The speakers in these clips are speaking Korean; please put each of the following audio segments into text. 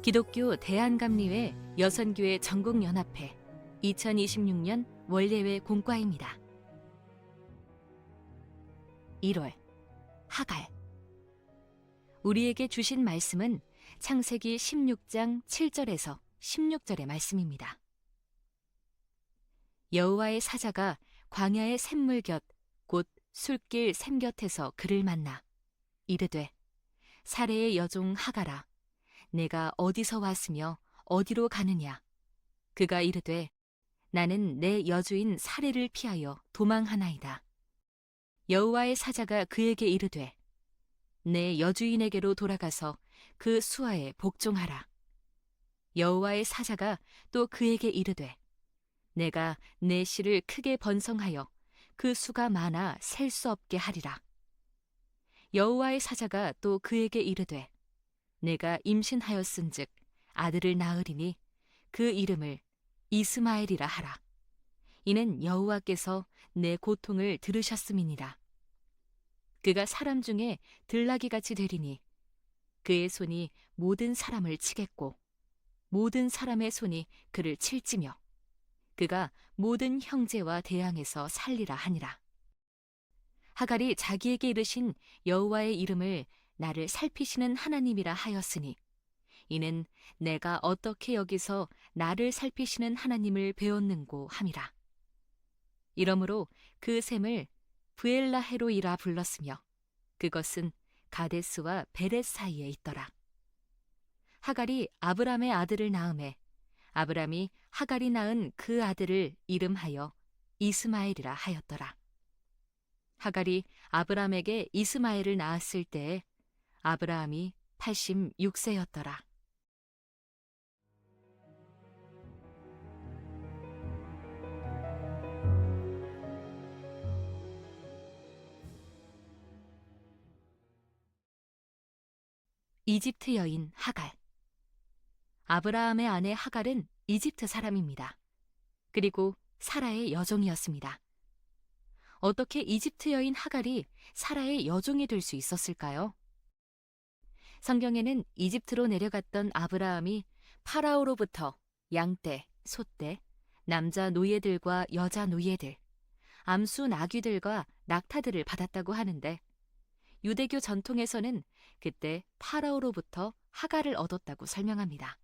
기독교 대한감리회 여선교회 전국연합회 2026년 원례회 공과입니다. 1월 하갈. 우리에게 주신 말씀은 창세기 16장 7절에서 16절의 말씀입니다. 여호와의 사자가 광야의 샘물 곁 곧 술길 샘 곁에서 그를 만나 이르되 사레의 여종 하갈아 내가 어디서 왔으며 어디로 가느냐. 그가 이르되 나는 내 여주인 사레를 피하여 도망하나이다. 여호와의 사자가 그에게 이르되 내 여주인에게로 돌아가서 그 수하에 복종하라. 여호와의 사자가 또 그에게 이르되 내가 내 씨를 크게 번성하여 그 수가 많아 셀 수 없게 하리라. 여호와의 사자가 또 그에게 이르되 내가 임신하였은즉 아들을 낳으리니 그 이름을 이스마엘이라 하라. 이는 여호와께서 내 고통을 들으셨음이니라. 그가 사람 중에 들나귀같이 되리니 그의 손이 모든 사람을 치겠고 모든 사람의 손이 그를 칠지며 그가 모든 형제와 대항해서 살리라 하니라. 하갈이 자기에게 이르신 여호와의 이름을 나를 살피시는 하나님이라 하였으니 이는 내가 어떻게 여기서 나를 살피시는 하나님을 배웠는고 함이라. 이러므로 그 샘을 브엘라헤로이라 불렀으며 그것은 가데스와 베렛 사이에 있더라. 하갈이 아브람의 아들을 낳음에 아브람이 하갈이 낳은 그 아들을 이름하여 이스마엘이라 하였더라. 하갈이 아브람에게 이스마엘을 낳았을 때에 아브라함이 86세였더라. 이집트 여인 하갈. 아브라함의 아내 하갈은 이집트 사람입니다. 그리고 사라의 여종이었습니다. 어떻게 이집트 여인 하갈이 사라의 여종이 될 수 있었을까요? 성경에는 이집트로 내려갔던 아브라함이 파라오로부터 양떼, 소떼, 남자 노예들과 여자 노예들, 암수 나귀들과 낙타들을 받았다고 하는데 유대교 전통에서는 그때 파라오로부터 하갈을 얻었다고 설명합니다.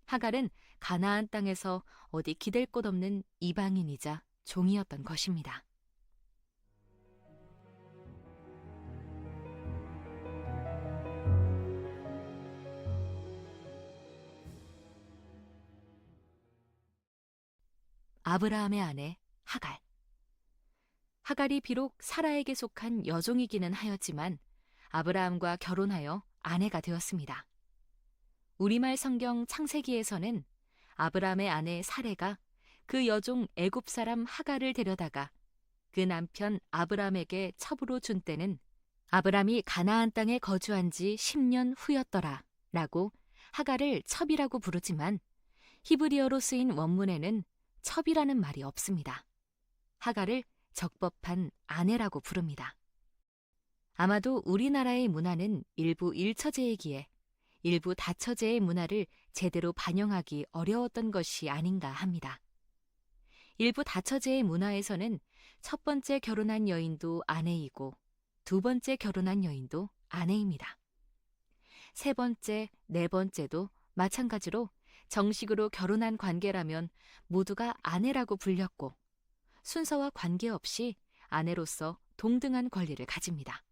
하갈은 가나안 땅에서 어디 기댈 곳 없는 이방인이자 종이었던 것입니다. 아브라함의 아내 하갈. 하갈이 비록 사라에게 속한 여종이기는 하였지만 아브라함과 결혼하여 아내가 되었습니다. 우리말 성경 창세기에서는 아브라함의 아내 사레가 그 여종 애굽 사람 하갈을 데려다가 그 남편 아브라함에게 첩으로 준 때는 아브라함이 가나안 땅에 거주한 지 10년 후였더라 라고 하갈을 첩이라고 부르지만 히브리어로 쓰인 원문에는 첩이라는 말이 없습니다. 하갈을 적법한 아내라고 부릅니다. 아마도 우리나라의 문화는 일부 일처제이기에 일부 다처제의 문화를 제대로 반영하기 어려웠던 것이 아닌가 합니다. 일부 다처제의 문화에서는 첫 번째 결혼한 여인도 아내이고 두 번째 결혼한 여인도 아내입니다. 세 번째, 네 번째도 마찬가지로 정식으로 결혼한 관계라면 모두가 아내라고 불렸고 순서와 관계없이 아내로서 동등한 권리를 가집니다.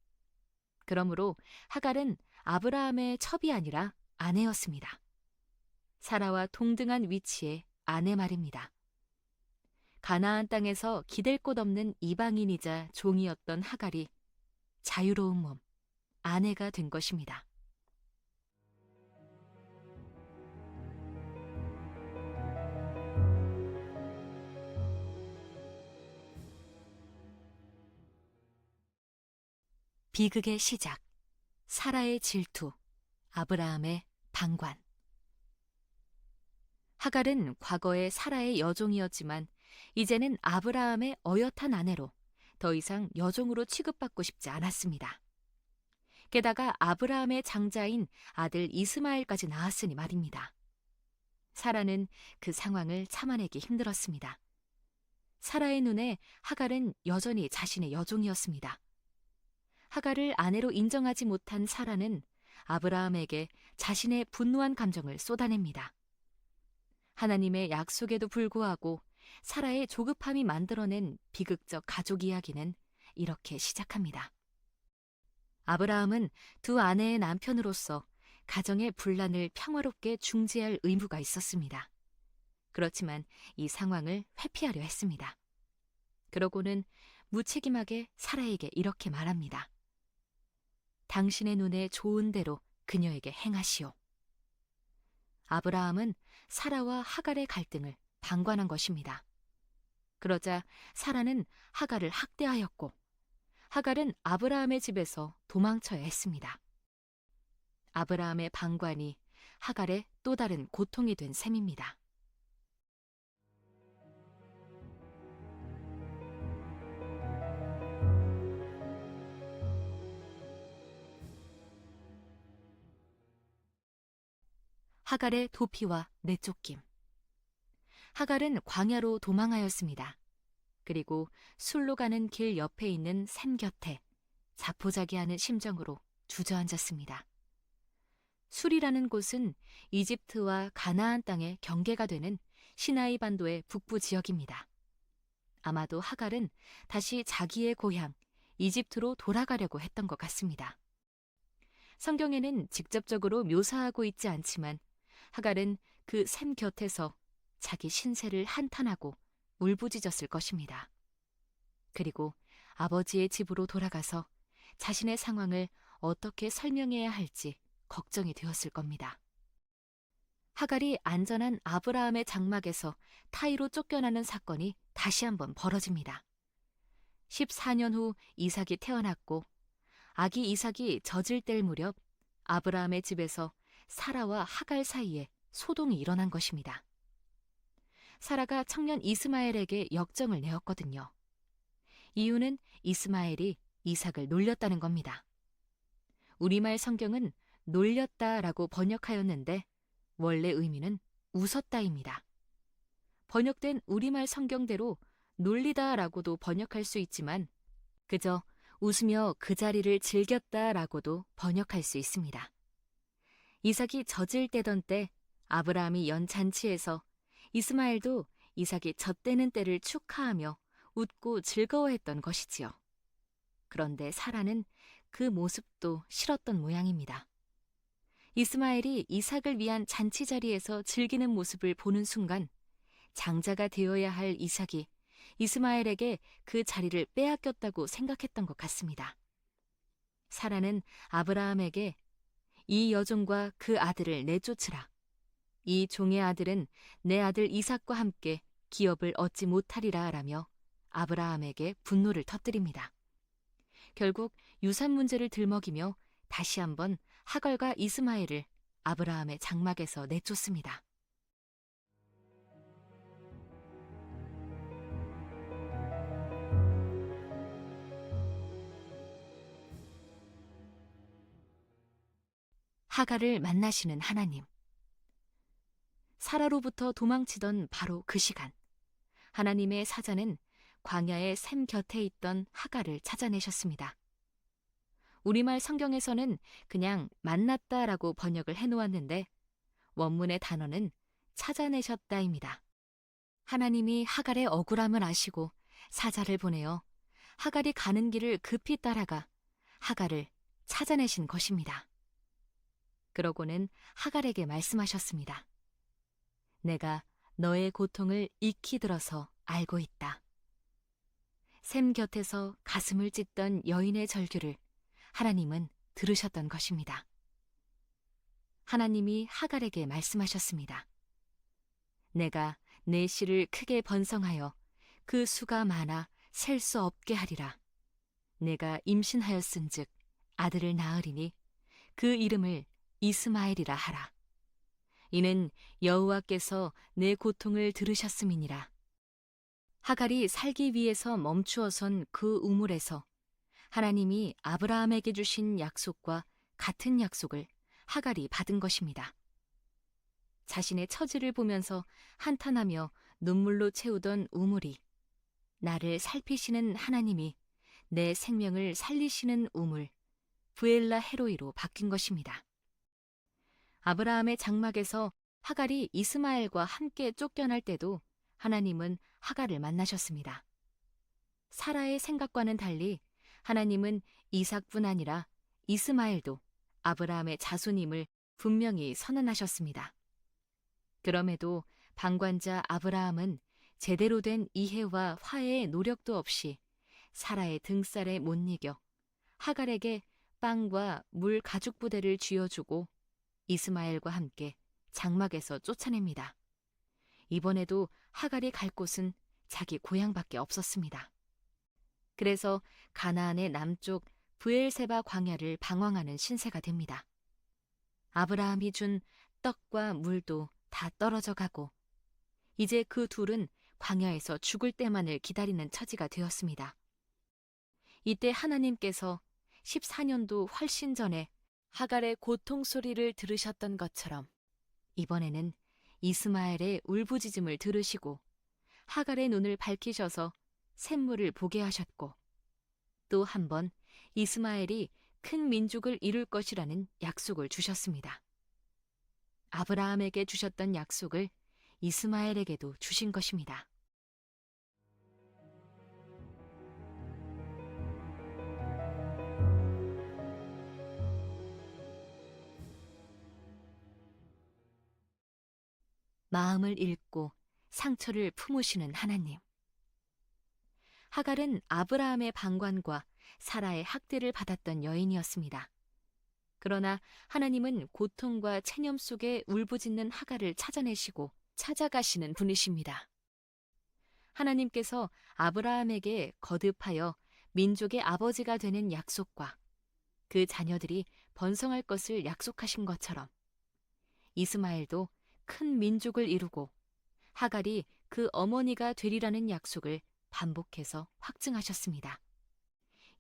그러므로 하갈은 아브라함의 첩이 아니라 아내였습니다. 사라와 동등한 위치의 아내 말입니다. 가나안 땅에서 기댈 곳 없는 이방인이자 종이었던 하갈이 자유로운 몸, 아내가 된 것입니다. 비극의 시작, 사라의 질투, 아브라함의 방관. 하갈은 과거에 사라의 여종이었지만 이제는 아브라함의 어엿한 아내로 더 이상 여종으로 취급받고 싶지 않았습니다. 게다가 아브라함의 장자인 아들 이스마엘까지 낳았으니 말입니다. 사라는 그 상황을 참아내기 힘들었습니다. 사라의 눈에 하갈은 여전히 자신의 여종이었습니다. 하갈을 아내로 인정하지 못한 사라는 아브라함에게 자신의 분노한 감정을 쏟아냅니다. 하나님의 약속에도 불구하고 사라의 조급함이 만들어낸 비극적 가족 이야기는 이렇게 시작합니다. 아브라함은 두 아내의 남편으로서 가정의 분란을 평화롭게 중재할 의무가 있었습니다. 그렇지만 이 상황을 회피하려 했습니다. 그러고는 무책임하게 사라에게 이렇게 말합니다. 당신의 눈에 좋은 대로 그녀에게 행하시오. 아브라함은 사라와 하갈의 갈등을 방관한 것입니다. 그러자 사라는 하갈을 학대하였고 하갈은 아브라함의 집에서 도망쳐야 했습니다. 아브라함의 방관이 하갈의 또 다른 고통이 된 셈입니다. 하갈의 도피와 내쫓김. 하갈은 광야로 도망하였습니다. 그리고 술로 가는 길 옆에 있는 샘 곁에 자포자기하는 심정으로 주저앉았습니다. 술이라는 곳은 이집트와 가나안 땅의 경계가 되는 시나이 반도의 북부 지역입니다. 아마도 하갈은 다시 자기의 고향 이집트로 돌아가려고 했던 것 같습니다. 성경에는 직접적으로 묘사하고 있지 않지만 하갈은 그 샘 곁에서 자기 신세를 한탄하고 울부짖었을 것입니다. 그리고 아버지의 집으로 돌아가서 자신의 상황을 어떻게 설명해야 할지 걱정이 되었을 겁니다. 하갈이 안전한 아브라함의 장막에서 타이로 쫓겨나는 사건이 다시 한번 벌어집니다. 14년 후 이삭이 태어났고 아기 이삭이 젖을 뗄 무렵 아브라함의 집에서 사라와 하갈 사이에 소동이 일어난 것입니다. 사라가 청년 이스마엘에게 역정을 내었거든요. 이유는 이스마엘이 이삭을 놀렸다는 겁니다. 우리말 성경은 놀렸다라고 번역하였는데 원래 의미는 웃었다입니다. 번역된 우리말 성경대로 놀리다라고도 번역할 수 있지만 그저 웃으며 그 자리를 즐겼다라고도 번역할 수 있습니다. 이삭이 젖을 떼던 때 아브라함이 연 잔치에서 이스마엘도 이삭이 젖대는 때를 축하하며 웃고 즐거워했던 것이지요. 그런데 사라는 그 모습도 싫었던 모양입니다. 이스마엘이 이삭을 위한 잔치 자리에서 즐기는 모습을 보는 순간 장자가 되어야 할 이삭이 이스마엘에게 그 자리를 빼앗겼다고 생각했던 것 같습니다. 사라는 아브라함에게 이 여종과 그 아들을 내쫓으라. 이 종의 아들은 내 아들 이삭과 함께 기업을 얻지 못하리라 라며 아브라함에게 분노를 터뜨립니다. 결국 유산 문제를 들먹이며 다시 한번 하갈과 이스마엘을 아브라함의 장막에서 내쫓습니다. 하갈을 만나시는 하나님. 사라로부터 도망치던 바로 그 시간, 하나님의 사자는 광야의 샘 곁에 있던 하갈을 찾아내셨습니다. 우리말 성경에서는 그냥 만났다라고 번역을 해놓았는데 원문의 단어는 찾아내셨다입니다. 하나님이 하갈의 억울함을 아시고 사자를 보내어 하갈이 가는 길을 급히 따라가 하갈을 찾아내신 것입니다. 그러고는 하갈에게 말씀하셨습니다. 내가 너의 고통을 익히 들어서 알고 있다. 샘 곁에서 가슴을 찢던 여인의 절규를 하나님은 들으셨던 것입니다. 하나님이 하갈에게 말씀하셨습니다. 내가 내 씨를 크게 번성하여 그 수가 많아 셀 수 없게 하리라. 내가 임신하였은즉 아들을 낳으리니 그 이름을 이스마엘이라 하라. 이는 여호와께서 내 고통을 들으셨음이니라. 하갈이 살기 위해서 멈추어선 그 우물에서 하나님이 아브라함에게 주신 약속과 같은 약속을 하갈이 받은 것입니다. 자신의 처지를 보면서 한탄하며 눈물로 채우던 우물이 나를 살피시는 하나님이 내 생명을 살리시는 우물, 브엘라 헤로이로 바뀐 것입니다. 아브라함의 장막에서 하갈이 이스마엘과 함께 쫓겨날 때도 하나님은 하갈을 만나셨습니다. 사라의 생각과는 달리 하나님은 이삭뿐 아니라 이스마엘도 아브라함의 자손임을 분명히 선언하셨습니다. 그럼에도 방관자 아브라함은 제대로 된 이해와 화해의 노력도 없이 사라의 등살에 못 이겨 하갈에게 빵과 물 가죽 부대를 쥐어주고 이스마엘과 함께 장막에서 쫓아냅니다. 이번에도 하갈이 갈 곳은 자기 고향밖에 없었습니다. 그래서 가나안의 남쪽 브엘세바 광야를 방황하는 신세가 됩니다. 아브라함이 준 떡과 물도 다 떨어져 가고 이제 그 둘은 광야에서 죽을 때만을 기다리는 처지가 되었습니다. 이때 하나님께서 14년도 훨씬 전에 하갈의 고통 소리를 들으셨던 것처럼 이번에는 이스마엘의 울부짖음을 들으시고 하갈의 눈을 밝히셔서 샘물을 보게 하셨고 또 한 번 이스마엘이 큰 민족을 이룰 것이라는 약속을 주셨습니다. 아브라함에게 주셨던 약속을 이스마엘에게도 주신 것입니다. 마음을 읽고 상처를 품으시는 하나님. 하갈은 아브라함의 방관과 사라의 학대를 받았던 여인이었습니다. 그러나 하나님은 고통과 체념 속에 울부짖는 하갈을 찾아내시고 찾아가시는 분이십니다. 하나님께서 아브라함에게 거듭하여 민족의 아버지가 되는 약속과 그 자녀들이 번성할 것을 약속하신 것처럼 이스마엘도 큰 민족을 이루고 하갈이 그 어머니가 되리라는 약속을 반복해서 확증하셨습니다.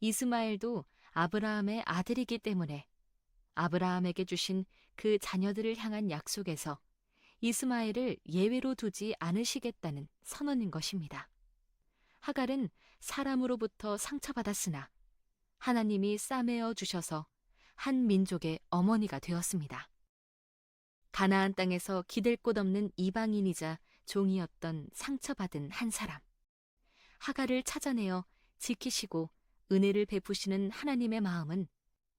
이스마엘도 아브라함의 아들이기 때문에 아브라함에게 주신 그 자녀들을 향한 약속에서 이스마엘을 예외로 두지 않으시겠다는 선언인 것입니다. 하갈은 사람으로부터 상처받았으나 하나님이 싸매어 주셔서 한 민족의 어머니가 되었습니다. 가나안 땅에서 기댈 곳 없는 이방인이자 종이었던 상처받은 한 사람. 하갈을 찾아내어 지키시고 은혜를 베푸시는 하나님의 마음은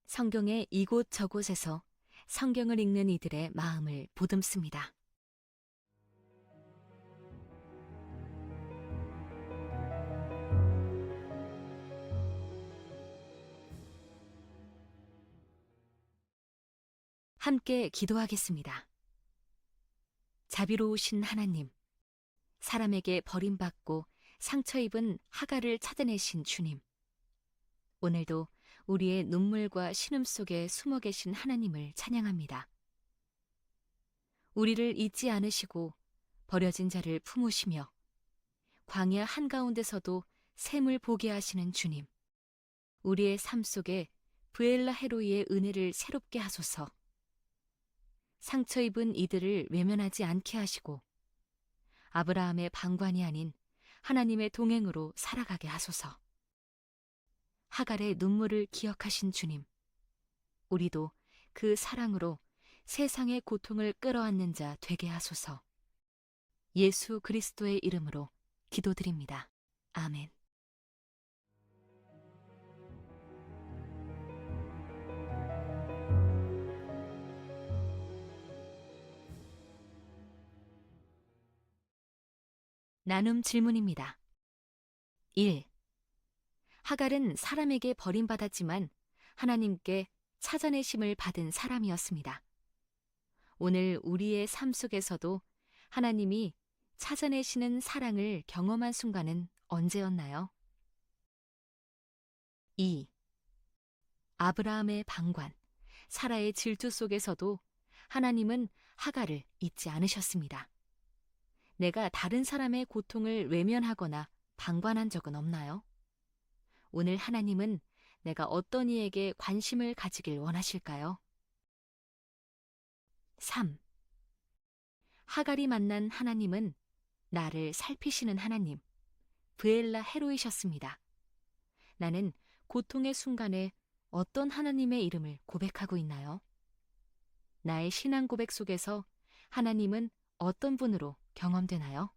성경의 이곳저곳에서 성경을 읽는 이들의 마음을 보듬습니다. 함께 기도하겠습니다. 자비로우신 하나님, 사람에게 버림받고 상처 입은 하갈을 찾아내신 주님, 오늘도 우리의 눈물과 신음 속에 숨어 계신 하나님을 찬양합니다. 우리를 잊지 않으시고 버려진 자를 품으시며 광야 한가운데서도 샘을 보게 하시는 주님, 우리의 삶 속에 브엘라 헤로이의 은혜를 새롭게 하소서. 상처 입은 이들을 외면하지 않게 하시고 아브라함의 방관이 아닌 하나님의 동행으로 살아가게 하소서. 하갈의 눈물을 기억하신 주님, 우리도 그 사랑으로 세상의 고통을 끌어안는 자 되게 하소서. 예수 그리스도의 이름으로 기도드립니다. 아멘. 나눔 질문입니다. 1. 하갈은 사람에게 버림받았지만 하나님께 찾아내심을 받은 사람이었습니다. 오늘 우리의 삶 속에서도 하나님이 찾아내시는 사랑을 경험한 순간은 언제였나요? 2. 아브라함의 방관, 사라의 질투 속에서도 하나님은 하갈을 잊지 않으셨습니다. 내가 다른 사람의 고통을 외면하거나 방관한 적은 없나요? 오늘 하나님은 내가 어떤 이에게 관심을 가지길 원하실까요? 3. 하갈이 만난 하나님은 나를 살피시는 하나님, 브엘라 헤로이셨습니다. 나는 고통의 순간에 어떤 하나님의 이름을 고백하고 있나요? 나의 신앙 고백 속에서 하나님은 어떤 분으로 경험되나요?